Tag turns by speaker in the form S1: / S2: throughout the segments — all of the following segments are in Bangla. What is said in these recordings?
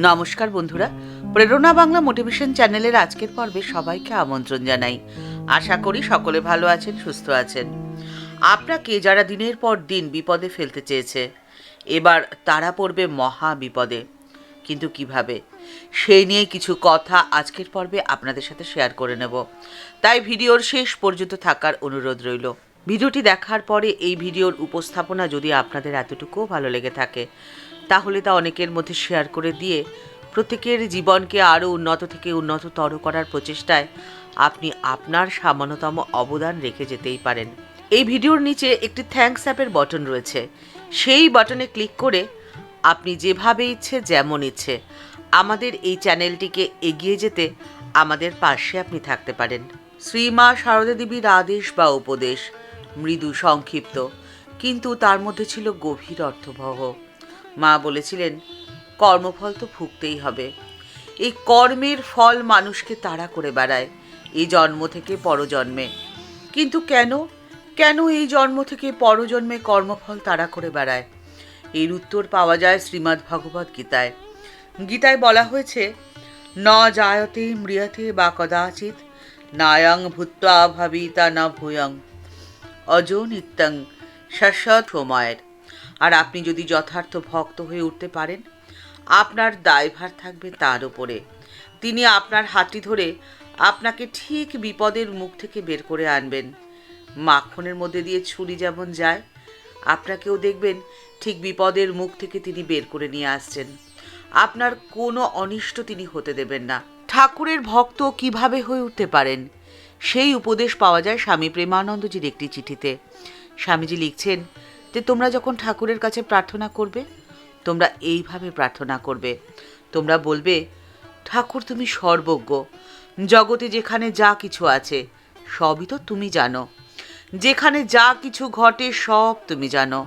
S1: নমস্কার বন্ধুরা, প্রেরণা বাংলা মোটিভেশন চ্যানেলের আজকের পর্বে সবাইকে আমন্ত্রণ জানাই। আশা করি সকলে ভালো আছেন, সুস্থ আছেন। আপনাকে যারা দিনের পর দিন বিপদে ফেলতে চেয়েছে, এবার তারা পড়বে মহা বিপদে। কিন্তু কিভাবে, সেই নিয়ে কিছু কথা আজকের পর্বে আপনাদের সাথে শেয়ার করে নেব। তাই ভিডিওর শেষ পর্যন্ত থাকার অনুরোধ রইল। ভিডিওটি দেখার পরে এই ভিডিওর উপস্থাপনা যদি আপনাদের এতটুকুও ভালো লেগে থাকে, তাহলে তা অনেকের মধ্যে শেয়ার করে দিয়ে প্রত্যেকের জীবনকে আরও উন্নত থেকে উন্নততর করার প্রচেষ্টায় আপনি আপনার সামান্যতম অবদান রেখে যেতেই পারেন। এই ভিডিওর নিচে একটি থ্যাঙ্কস অ্যাপের বটন রয়েছে। সেই বটনে ক্লিক করে আপনি যেভাবে ইচ্ছে, যেমন ইচ্ছে আমাদের এই চ্যানেলটিকে এগিয়ে যেতে আমাদের পাশে আপনি থাকতে পারেন। শ্রীমা সারদা দেবীর আদেশ বা উপদেশ মৃদু সংক্ষিপ্ত, কিন্তু তার মধ্যে ছিল গভীর অর্থবহ। মা বলেছিলেন, কর্মফল তো ভুগতেই হবে। এই কর্মের ফল মানুষকে তাড়া করে বেড়ায় এই জন্ম থেকে পরজন্মে। কিন্তু কেন এই জন্ম থেকে পরজন্মে কর্মফল তাড়া করে বেড়ায়? এর উত্তর পাওয়া যায় শ্রীমদ্ ভগবদ্ গীতায়। গীতায় বলা হয়েছে, ন জায়তে ম্রিয়তে বা কদাচিৎ নায়ং ভূত্বা ভাবিতা না ভূয়ং অজো নিত্যং শাশ্বত সময়ের। আর আপনি যদি যথার্থ ভক্ত হয়ে উঠতে পারেন, আপনার দায়ভার থাকবে তার উপরে। তিনি আপনার হাতটি ধরে আপনাকে ঠিক বিপদের মুখ থেকে বের করে আনবেন। মাখনের মধ্যে দিয়ে ছুরি যেমন যায়, আপনাকেও দেখবেন ঠিক বিপদের মুখ থেকে তিনি বের করে নিয়ে আসছেন। আপনার কোনো অনিষ্ট তিনি হতে দেবেন না। ঠাকুরের ভক্ত কিভাবে হয়ে উঠতে পারেন, সেই উপদেশ পাওয়া যায় স্বামী প্রেমানন্দজির একটি চিঠিতে। স্বামীজি লিখছেন যে, তোমরা যখন ঠাকুরের কাছে প্রার্থনা করবে, তোমরা এইভাবে প্রার্থনা করবে। তোমরা বলবে, ঠাকুর তুমি সর্বজ্ঞ, জগতে যেখানে যা কিছু আছে সবই তো তুমি জানো। যেখানে যা কিছু ঘটে সব তুমি জানো।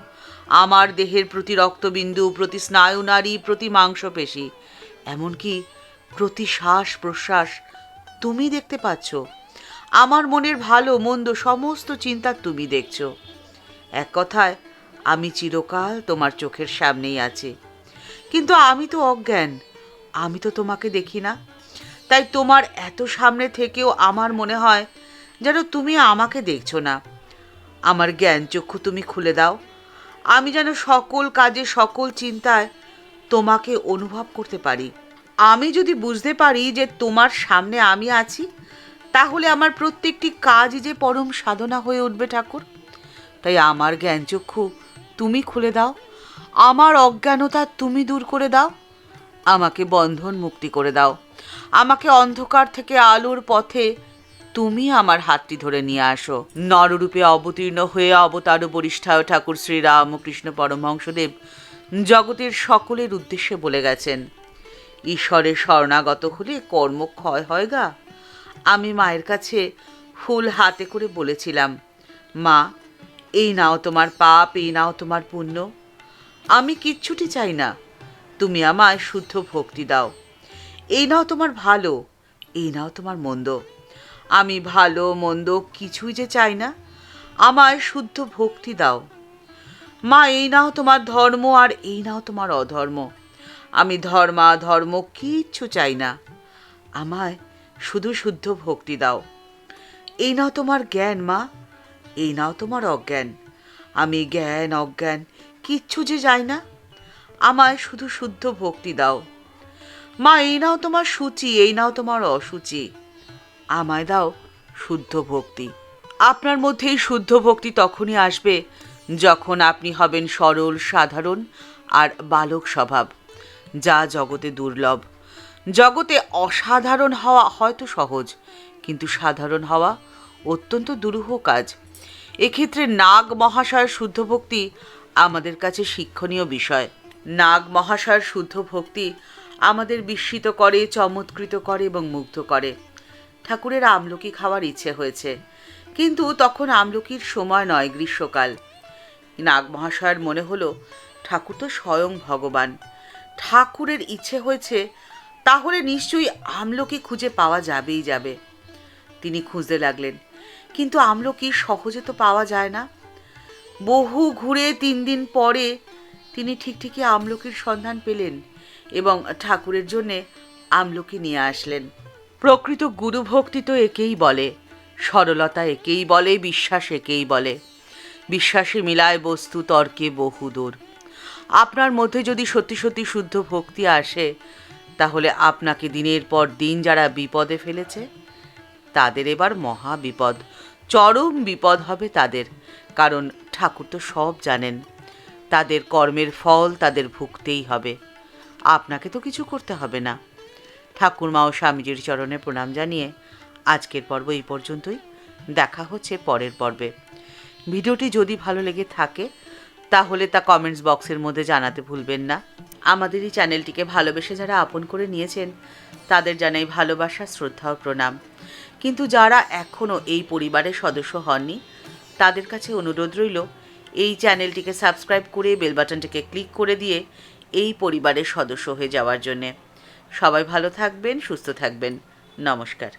S1: আমার দেহের প্রতি রক্তবিন্দু, প্রতি স্নায়ু নাড়ি, প্রতি মাংসপেশি, এমনকি প্রতি শ্বাস প্রশ্বাস তুমি দেখতে পাচ্ছ। আমার মনের ভালো মন্দ সমস্ত চিন্তা তুমি দেখছো। এক কথায়, আমি চিরকাল তোমার চোখের সামনেই আছি। কিন্তু আমি তো অজ্ঞান, আমি তো তোমাকে দেখি না। তাই তোমার এত সামনে থেকেও আমার মনে হয় যেন তুমি আমাকে দেখছো না। আমার জ্ঞান চক্ষু তুমি খুলে দাও, আমি যেন সকল কাজে সকল চিন্তায় তোমাকে অনুভব করতে পারি। আমি যদি বুঝতে পারি যে তোমার সামনে আমি আছি, তাহলে আমার প্রত্যেকটি কাজ যে পরম সাধনা হয়ে উঠবে ঠাকুর। তাই আমার জ্ঞানচক্ষু তুমি খুলে দাও, আমার অজ্ঞানতা তুমি দূর করে দাও, আমাকে বন্ধন মুক্তি করে দাও, আমাকে অন্ধকার থেকে আলোর পথে তুমি আমার হাতটি ধরে নিয়ে আসো। নররূপে অবতীর্ণ হয়ে অবতার বরিষ্ঠায় ঠাকুর শ্রী রামকৃষ্ণ পরমহংসদেব জগতের সকলের উদ্দেশ্যে বলে গেছেন, ঈশ্বরের শরণাগত হলে কর্ম ক্ষয় হয় গা। আমি মায়ের কাছে ফুল হাতে করে বলেছিলাম, মা, এই নাও তোমার পাপ, এই নাও তোমার পুণ্য। আমি কিচ্ছুটি চাই না, তুমি আমায় শুদ্ধ ভক্তি দাও। এই নাও তোমার ভালো, এই নাও তোমার মন্দ। আমি ভালো মন্দ কিছুই যে চাই না, আমায় শুদ্ধ ভক্তি দাও। মা, এই নাও তোমার ধর্ম, আর এই নাও তোমার অধর্ম। আমি ধর্ম কিচ্ছু চাই না, আমায় শুধু শুদ্ধ ভক্তি দাও। এই নাও তোমার জ্ঞান মা, এই নাও তোমার অজ্ঞান। আমি জ্ঞান অজ্ঞান কিচ্ছু যে চাই না, আমায় শুধু শুদ্ধ ভক্তি দাও। মা, এই নাও তোমার সূচি, এই নাও তোমার অসুচি, আমায় দাও শুদ্ধ ভক্তি। আপনার মধ্যে এই শুদ্ধ ভক্তি তখনই আসবে যখন আপনি হবেন সরল, সাধারণ আর বালক স্বভাব, যা জগতে দুর্লভ। জগতে অসাধারণ হওয়া হয়তো সহজ, কিন্তু সাধারণ হওয়া অত্যন্ত দুরূহ কাজ। এক্ষেত্রে নাগ মহাশয়ের শুদ্ধ ভক্তি আমাদের কাছে শিক্ষণীয় বিষয়। নাগ মহাশয়ের শুদ্ধ ভক্তি আমাদের বিস্মিত করে, চমৎকৃত করে এবং মুগ্ধ করে। ঠাকুরের আমলকি খাওয়ার ইচ্ছে হয়েছে, কিন্তু তখন আমলকির সময় নয়, গ্রীষ্মকাল। নাগ মহাশয়ের মনে হলো, ঠাকুর তো স্বয়ং ভগবান, ঠাকুরের ইচ্ছে হয়েছে, তাহলে নিশ্চয়ই আমলকি খুঁজে পাওয়া যাবেই যাবে। তিনি খুঁজতে লাগলেন, কিন্তু আমলকি সহজে তো পাওয়া যায় না। বহু ঘুরে 3 দিন পরে তিনি ঠিকই আমলকির সন্ধান পেলেন, এবং ঠাকুরের জন্যে আমলকি নিয়ে আসলেন। প্রকৃত গুরুভক্তি তো একেই বলে, সরলতা একেই বলে, বিশ্বাস একেই বলে। বিশ্বাসে মিলায় বস্তু তর্কে বহুদূর। আপনার মধ্যে যদি সত্যি সত্যি শুদ্ধ ভক্তি আসে, তাহলে আপনাকে দিনের পর দিন যারা বিপদে ফেলেছে, তাদের এবার মহা বিপদ, চরম বিপদ হবে তাদের। কারণ ঠাকুর তো সব জানেন। তাদের কর্মের ফল তাদের ভুগতেই হবে, আপনাকে তো কিছু করতে হবে না। ঠাকুরমা ও স্বামীজির চরণে প্রণাম জানিয়ে আজকের পর্ব এই পর্যন্তই। দেখা হচ্ছে পরের পর্বে। ভিডিওটি যদি ভালো লেগে থাকে তাহলে তা কমেন্টস বক্সের মধ্যে জানাতে ভুলবেন না। আমাদের এই চ্যানেলটিকে ভালোবেসে যারা আপন করে নিয়েছেন তাদের জানাই ভালোবাসা, শ্রদ্ধা ও প্রণাম। কিন্তু যারা এখনও এই পরিবারের সদস্য হননি, তাদের কাছে অনুরোধ রইল এই চ্যানেলটিকে সাবস্ক্রাইব করে বেল বাটনটিকে ক্লিক করে দিয়ে এই পরিবারের সদস্য হয়ে যাওয়ার জন্যে। সবাই ভালো থাকবেন, সুস্থ থাকবেন। নমস্কার।